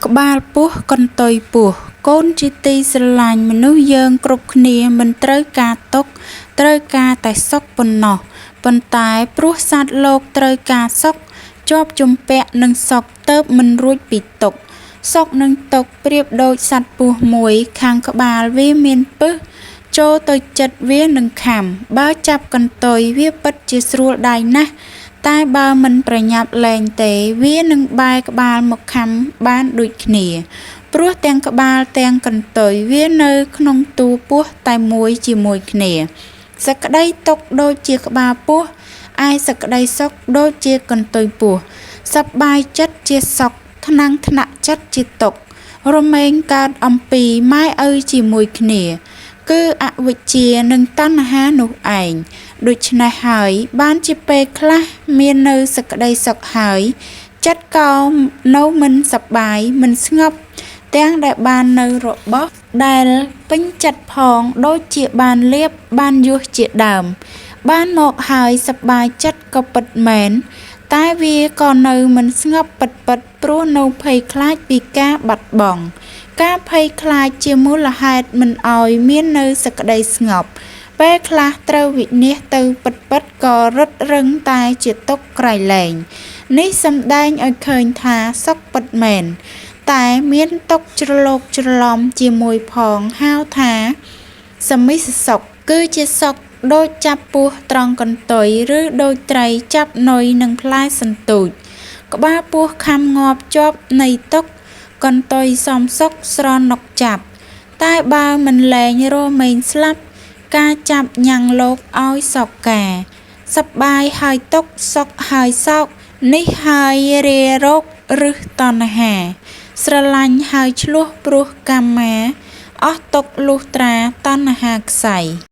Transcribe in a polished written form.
ក្បាលពោះកន្ទុយពោះកូនជាទីស្រឡាញ់មនុស្សយើងគ្រប់គ្នាមិនត្រូវការទុក្ខត្រូវការតែសុខប៉ុណ្ណោះប៉ុន្តែព្រោះសត្វលោកត្រូវការសុខជាប់ជំពាក់នឹងសុខទើបមិនរួចពីទុក្ខសុខនិងទុក្ខប្រៀបដូចសត្វពស់មួយខាងក្បាលវាមានពិសចូលទៅចិត្តវានឹងខំបើចាប់កន្ទុយវាពិតជាស្រួលដៃណាស់តែបើមិនប្រញាប់លែងទេវានឹងបែរក្បាលមកខំបានដូចគ្នាព្រោះទាំងក្បាលទាំងកន្ទុយវានៅក្នុងទូពោះតែមួយជាមួយគ្នាសក្តីទុក្ខដូចជាក្បាលពោះឯសក្តីសុខដូចជាកន្ទុយពោះសប្បាយចិត្តជាសុខថ្នាំងថ្នាក់ចិត្តជាទុក្ខរមែងកើតអំពីម៉ែឪជាមួយគ្នាគឺអវិជ្ជានិងតណ្ហានោះឯងដូច្នេះហើយបានជាពេលខ្លះមាននៅសក្តីសុខហើយចិត្តក៏នៅមិនសប្បាយមិនស្ងប់ទាំងដែលបាននៅរបស់ដែលពេញចិត្តផងដូចជាបានលៀបបានយោះជាដើមបានមកហើយសប្បាយចិត្តក៏ពិតមែនតែវាក៏នៅមិនស្ងប់ពិតព្រោះនៅភ័យខ្លាចពីការបាត់បង់ការភ័យខ្លាចជាមូលហេតុមិនឲ្យមាននៅសក្តីស្ងប់ពេលខ្លះត្រូវវិនាសទៅពិតក៏រឹតរឹងតែជាទុក្ខក្រៃលែងនេះសម្ដែងឲ្យឃើញថាសុខពិតមែនតែមានទុក្ខច្រឡោកច្រឡំជាមួយផងហៅថាសមិស្សសុខគឺជាសុខដូចចាប់ពស់ត្រង់កន្ទុយឬដូចត្រីចាប់នុយនឹងផ្លែសន្ទូចក្បាលពស់ខំងាប់ជាប់នៃទុក្ខកន្ទុយសំសុខស្រណុកចាប់តែបើមិនលែងរមែងស្លាប់ការចាប់ញ៉ាំងលោកឲ្យសោកការសប្បាយហើយទុក្ខសុខហើយសោកនេះហើយរារោគឬតណ្ហាស្រឡាញ់ហើយឆ្លោះព្រោះកម្មមាអស់ទុក្ខលុះត្រាតណ្ហាខ្សែ